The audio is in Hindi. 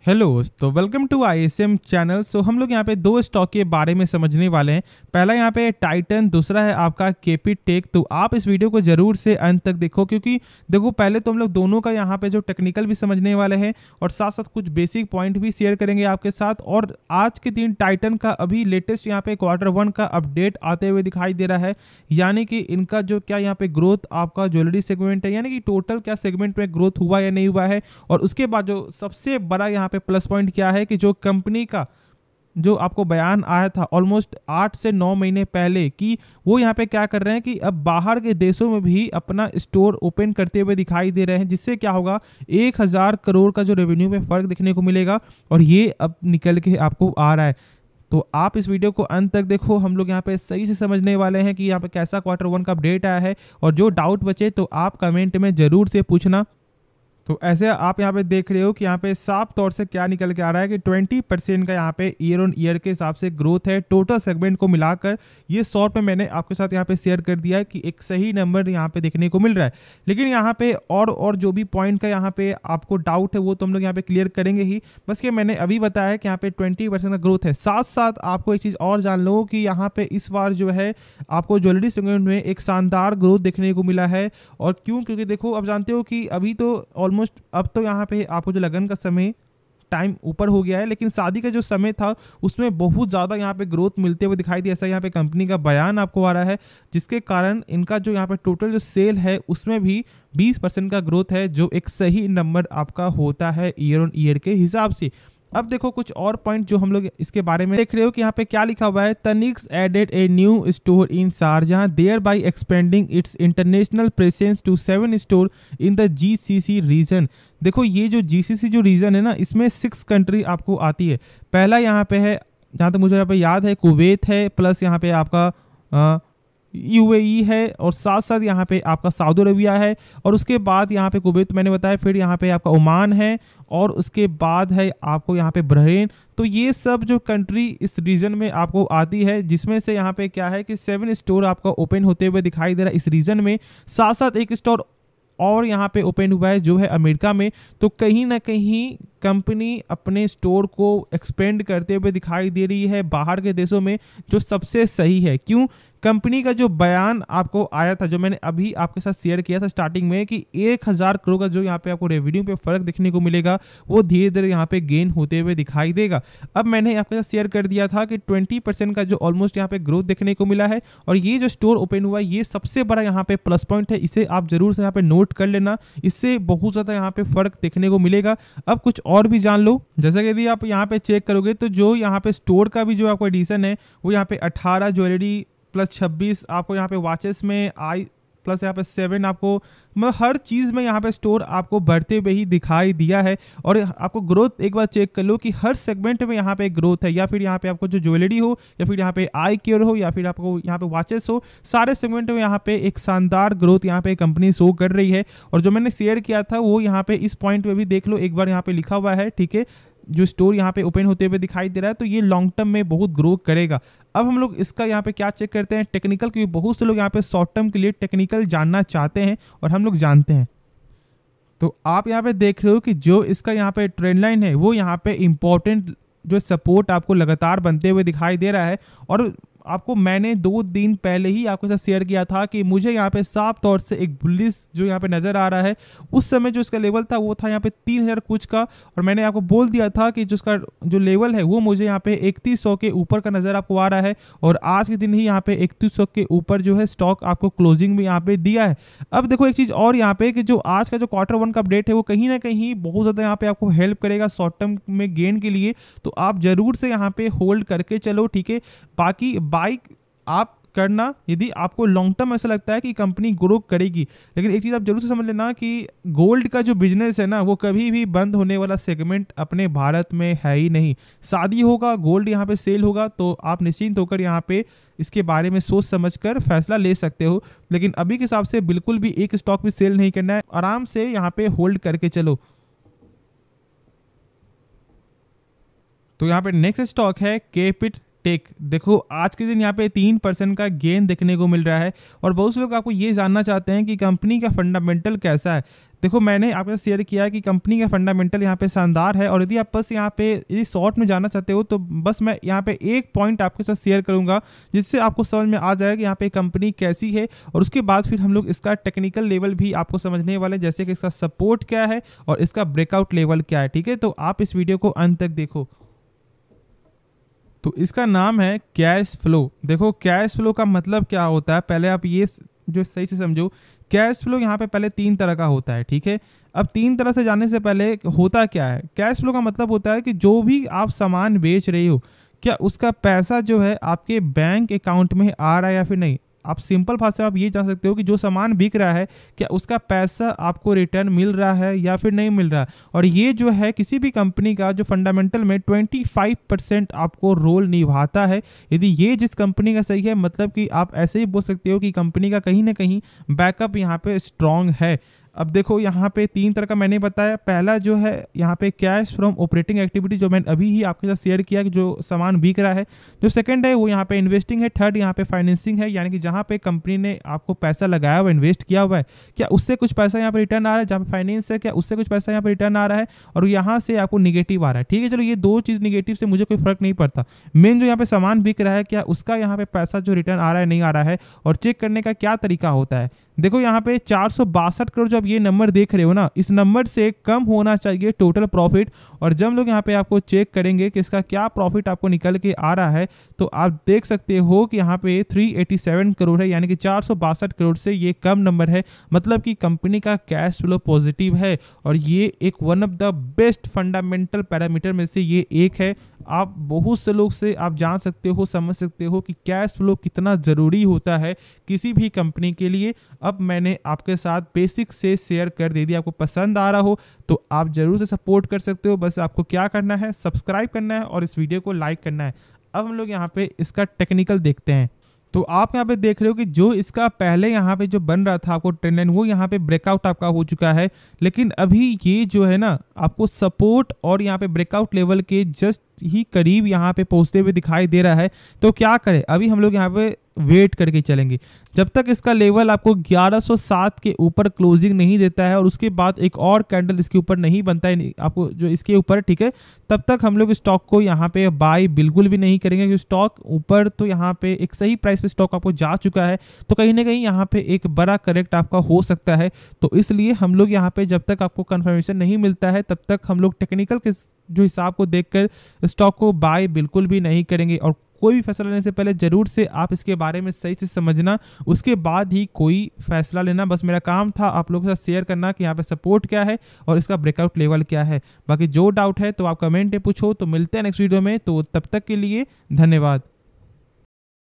हेलो तो वेलकम टू आईएसएम चैनल। हम लोग यहाँ पे दो स्टॉक के बारे में समझने वाले हैं। पहला यहाँ पे टाइटन, दूसरा है आपका केपी टेक। तो आप इस वीडियो को जरूर से अंत तक देखो, क्योंकि देखो पहले तो हम लोग दोनों का यहाँ पे जो टेक्निकल भी समझने वाले हैं और साथ साथ कुछ बेसिक पॉइंट भी शेयर करेंगे आपके साथ। और आज के दिन टाइटन का अभी लेटेस्ट यहाँ पे Q1 का अपडेट आते हुए दिखाई दे रहा है, यानी कि इनका जो क्या यहाँ पे ग्रोथ आपका ज्वेलरी सेगमेंट है, यानी कि टोटल क्या सेगमेंट में ग्रोथ हुआ या नहीं हुआ है। और उसके बाद जो सबसे बड़ा यहाँ पे प्लस पॉइंट क्या है कि जो कंपनी का जो आपको बयान आया था ऑलमोस्ट 8 से 9 महीने पहले कि वो यहाँ पे क्या कर रहे हैं कि अब बाहर के देशों में भी अपना स्टोर ओपन करते हुए दिखाई दे रहे हैं, जिससे क्या होगा 1000 करोड़ का जो रेवेन्यू में फर्क देखने को मिलेगा। और ये अब निकल के आपको आ रहा है। तो आप इस वीडियो को अंत तक देखो, हम लोग यहाँ पे सही से समझने वाले हैं कि यहाँ पे कैसा Q1 का अपडेट आया है। और जो डाउट बचे तो आप कमेंट में जरूर से पूछना। तो ऐसे आप यहाँ पे देख रहे हो कि यहाँ पे साफ तौर से क्या निकल के आ रहा है कि 20% का यहाँ पे ईयर ऑन ईयर के हिसाब से ग्रोथ है टोटल सेगमेंट को मिलाकर। ये शॉर्ट में मैंने आपके साथ यहाँ पे शेयर कर दिया है कि एक सही नंबर यहाँ पे देखने को मिल रहा है। लेकिन यहाँ पे और जो भी पॉइंट का यहाँ पे आपको डाउट है वो तो हम लोग यहाँ पे क्लियर करेंगे ही। बस कि मैंने अभी बताया कि यहाँ पे 20% का ग्रोथ है। साथ साथ आपको एक चीज़ और जान लो कि यहाँ पे इस बार जो है आपको ज्वेलरी सेगमेंट में एक शानदार ग्रोथ देखने को मिला है। और क्यों? क्योंकि देखो अब जानते हो कि अभी तो ऑलमोस्ट अब तो यहाँ पे आपको जो लगन का समय टाइम ऊपर हो गया है, लेकिन शादी का जो समय था उसमें बहुत ज़्यादा यहाँ पे ग्रोथ मिलते हुए दिखाई दिया। ऐसा यहाँ पे कंपनी का बयान आपको आ रहा है, जिसके कारण इनका जो यहाँ पे टोटल जो सेल है उसमें भी 20% का ग्रोथ है, जो एक सही नंबर आपका होता है ईयर ऑन ईयर के हिसाब से। अब देखो कुछ और पॉइंट जो हम लोग इसके बारे में देख रहे हो कि यहाँ पे क्या लिखा हुआ है। Tanishq added a new store in Sharjah thereby expanding its international presence to 7 store in the GCC region. देखो ये जो जीसीसी जो रीजन है ना, इसमें 6 कंट्री आपको आती है। पहला यहाँ पे है, जहाँ तक मुझे यहाँ पे याद है, कुवैत है, प्लस यहाँ पे आपका यूएई है, और साथ साथ यहाँ पे आपका सऊदी अरबिया है, और उसके बाद यहाँ पे कुवैत मैंने बताया, फिर यहाँ पे आपका ओमान है, और उसके बाद है आपको यहाँ पे बहरीन। तो ये सब जो कंट्री इस रीजन में आपको आती है, जिसमें से यहाँ पे क्या है कि 7 स्टोर आपका ओपन होते हुए दिखाई दे रहा है इस रीजन में। साथ साथ एक स्टोर और यहाँ पे ओपन हुआ है जो है अमेरिका में। तो कहीं ना कहीं कंपनी अपने स्टोर को एक्सपेंड करते हुए दिखाई दे रही है बाहर के देशों में, जो सबसे सही है। क्यों? कंपनी का जो बयान आपको आया था, जो मैंने अभी आपके साथ शेयर किया था स्टार्टिंग में, कि 1000 करोड़ का जो यहाँ पे आपको रेवेन्यू पे फर्क देखने को मिलेगा, वो धीरे धीरे यहाँ पे गेन होते हुए दिखाई देगा। अब मैंने आपके साथ शेयर कर दिया था कि 20% का जो ऑलमोस्ट यहाँ पे ग्रोथ देखने को मिला है, और ये जो स्टोर ओपन हुआ है ये सबसे बड़ा यहाँ पे प्लस पॉइंट है। इसे आप जरूर से यहाँ पे नोट कर लेना, इससे बहुत ज़्यादा यहाँ पे फर्क देखने को मिलेगा। अब कुछ और भी जान लो, जैसा कि यदि आप यहाँ पे चेक करोगे तो जो यहाँ पे स्टोर का भी जो आपको एडिशन है वो यहाँ पे 18 ज्वेलरी प्लस 26 आपको यहाँ पे वॉचेस में आई, प्लस यहाँ पे 7 आपको, मतलब हर चीज़ में यहाँ पे स्टोर आपको बढ़ते हुए ही दिखाई दिया है। और आपको ग्रोथ एक बार चेक कर लो कि हर सेगमेंट में यहाँ पे ग्रोथ है, या फिर यहाँ पे आपको जो ज्वेलरी हो, या फिर यहाँ पे आई केयर हो, या फिर आपको यहाँ पे वॉचेस हो, सारे सेगमेंट में यहाँ पे एक शानदार ग्रोथ यहाँ पे कंपनी शो कर रही है। और जो मैंने शेयर किया था वो यहाँ पे इस पॉइंट पे भी देख लो एक बार, यहाँ पे लिखा हुआ है, ठीक है, जो स्टोर यहाँ पे ओपन होते हुए दिखाई दे रहा है, तो ये लॉन्ग टर्म में बहुत ग्रो करेगा। अब हम लोग इसका यहाँ पे क्या चेक करते हैं, टेक्निकल, क्योंकि बहुत से लोग यहाँ पे शॉर्ट टर्म के लिए टेक्निकल जानना चाहते हैं और हम लोग जानते हैं। तो आप यहाँ पे देख रहे हो कि जो इसका यहाँ पे ट्रेंड लाइन है वो यहाँ पे इंपॉर्टेंट जो सपोर्ट आपको लगातार बनते हुए दिखाई दे रहा है। और आपको मैंने 2 दिन पहले ही आपके साथ शेयर किया था कि मुझे यहाँ पे साफ तौर से एक बुलिश जो यहाँ पे नज़र आ रहा है। उस समय जो इसका लेवल था वो था यहाँ पे 3000 कुछ का, और मैंने आपको बोल दिया था कि जो इसका जो लेवल है वो मुझे यहाँ पे 3100 के ऊपर का नज़र आपको आ रहा है। और आज के दिन ही यहाँ पे 3100 के ऊपर जो है स्टॉक आपको क्लोजिंग में यहाँ पे दिया है। अब देखो एक चीज़ और यहाँ पे कि जो आज का जो Q1 का अपडेट है वो कहीं ना कहीं बहुत ज़्यादा यहाँ पे आपको हेल्प करेगा शॉर्ट टर्म में गेन के लिए। तो आप जरूर से यहाँ पे होल्ड करके चलो, ठीक है। बाकी बाइक आप करना यदि आपको लॉन्ग टर्म ऐसा लगता है कि कंपनी ग्रो करेगी। लेकिन एक चीज़ आप जरूर से समझ लेना कि गोल्ड का जो बिजनेस है ना, वो कभी भी बंद होने वाला सेगमेंट अपने भारत में है ही नहीं। शादी होगा, गोल्ड यहाँ पे सेल होगा, तो आप निश्चिंत होकर यहाँ पे इसके बारे में सोच समझकर फैसला ले सकते हो। लेकिन अभी के हिसाब से बिल्कुल भी एक स्टॉक भी सेल नहीं करना है, आराम से यहाँ पे होल्ड करके चलो। तो यहाँ पे नेक्स्ट स्टॉक है केपिट टेक। देखो आज के दिन यहाँ पे 3% का गेन देखने को मिल रहा है और बहुत से लोग आपको ये जानना चाहते हैं कि कंपनी का फंडामेंटल कैसा है। देखो मैंने आपके साथ शेयर किया है कि कंपनी का फंडामेंटल यहाँ पे शानदार है और यदि आप बस यहाँ पे यदि शॉर्ट में जाना चाहते हो तो बस मैं यहाँ पे एक पॉइंट आपके साथ शेयर करूँगा जिससे आपको समझ में आ जाएगा कि यहाँ पे कंपनी कैसी है और उसके बाद फिर हम लोग इसका टेक्निकल लेवल भी आपको समझने वाले, जैसे कि इसका सपोर्ट क्या है और इसका ब्रेकआउट लेवल क्या है। ठीक है, तो आप इस वीडियो को अंत तक देखो। तो इसका नाम है कैश फ्लो। देखो कैश फ्लो का मतलब क्या होता है, पहले आप ये जो सही से समझो। कैश फ्लो यहाँ पे पहले 3 तरह का होता है। ठीक है, अब 3 तरह से जाने से पहले होता क्या है, कैश फ्लो का मतलब होता है कि जो भी आप सामान बेच रहे हो क्या उसका पैसा जो है आपके बैंक अकाउंट में आ रहा है या फिर नहीं। आप सिंपल भाषा में आप ये जान सकते हो कि जो सामान बिक रहा है क्या उसका पैसा आपको रिटर्न मिल रहा है या फिर नहीं मिल रहा है। और ये जो है किसी भी कंपनी का जो फंडामेंटल में 25% आपको रोल निभाता है। यदि ये जिस कंपनी का सही है मतलब कि आप ऐसे ही बोल सकते हो कि कंपनी का कहीं ना कहीं बैकअप यहाँ पे स्ट्रांग है। अब देखो यहाँ पे 3 तरह का मैंने बताया। पहला जो है यहाँ पे कैश फ्रॉम ऑपरेटिंग एक्टिविटी, जो मैंने अभी ही आपके साथ शेयर किया कि जो सामान बिक रहा है। जो सेकंड है वो यहाँ पे इन्वेस्टिंग है। थर्ड यहाँ पे फाइनेंसिंग है, यानी कि जहाँ पे कंपनी ने आपको पैसा लगाया हुआ, इन्वेस्ट किया हुआ है, क्या उससे कुछ पैसा यहाँ पे रिटर्न आ रहा है। जहाँ पे फाइनेंस है क्या उससे कुछ पैसा यहाँ पे रिटर्न आ रहा है और यहाँ से आपको निगेटिव आ रहा है। ठीक है, चलो ये 2 चीज़ निगेटिव से मुझे कोई फर्क नहीं पड़ता। मेन जो यहाँ पे सामान बिक रहा है क्या उसका यहाँ पे पैसा जो रिटर्न आ रहा है नहीं आ रहा है। और चेक करने का क्या तरीका होता है, देखो यहाँ पे 462 करोड़ जो आप ये नंबर देख रहे हो ना, इस नंबर से कम होना चाहिए टोटल प्रॉफिट। और जब लोग यहाँ पे आपको चेक करेंगे कि इसका क्या प्रॉफिट आपको निकल के आ रहा है तो आप देख सकते हो कि यहाँ पे 387 करोड़ है, यानी कि 462 करोड़ से ये कम नंबर है। मतलब कि कंपनी का कैश फ्लो पॉजिटिव है और ये एक one of the best fundamental parameter में से ये एक है। आप बहुत से लोग से आप जान सकते हो, समझ सकते हो कि कैश फ्लो कितना ज़रूरी होता है किसी भी कंपनी के लिए। अब मैंने आपके साथ बेसिक से शेयर कर दे दिया। आपको पसंद आ रहा हो तो आप जरूर से सपोर्ट कर सकते हो। बस आपको क्या करना है, सब्सक्राइब करना है और इस वीडियो को लाइक करना है। अब हम लोग यहाँ पे इसका टेक्निकल देखते हैं। तो आप यहाँ पे देख रहे हो कि जो इसका पहले यहाँ पे जो बन रहा था आपको ट्रेंड लाइन, वो यहाँ पे ब्रेकआउट आपका हो चुका है। लेकिन अभी ये जो है ना आपको सपोर्ट और यहाँ पे ब्रेकआउट लेवल के जस्ट ही करीब यहाँ पे पहुँचते हुए दिखाई दे रहा है। तो क्या करें, अभी हम लोग यहाँ पे वेट करके चलेंगे जब तक इसका लेवल आपको 1107 के ऊपर क्लोजिंग नहीं देता है और उसके बाद एक और कैंडल इसके ऊपर नहीं बनता है आपको जो इसके ऊपर। ठीक है, तब तक हम लोग स्टॉक को यहाँ पे बाय बिल्कुल भी नहीं करेंगे क्योंकि स्टॉक ऊपर तो यहाँ पे एक सही प्राइस पे स्टॉक आपको जा चुका है। तो कहीं ना कहीं यहाँ पे एक बड़ा करेक्ट आपका हो सकता है। तो इसलिए हम लोग यहाँ पे जब तक आपको कंफर्मेशन नहीं मिलता है तब तक हम लोग टेक्निकल के जो हिसाब को देखकर स्टॉक को बाय बिल्कुल भी नहीं करेंगे। और कोई भी फैसला लेने से पहले जरूर से आप इसके बारे में सही से समझना, उसके बाद ही कोई फैसला लेना। बस मेरा काम था आप लोगों के साथ शेयर करना कि यहाँ पे सपोर्ट क्या है और इसका ब्रेकआउट लेवल क्या है। बाकी जो डाउट है तो आप कमेंट में पूछो। तो मिलते हैं नेक्स्ट वीडियो में, तो तब तक के लिए धन्यवाद।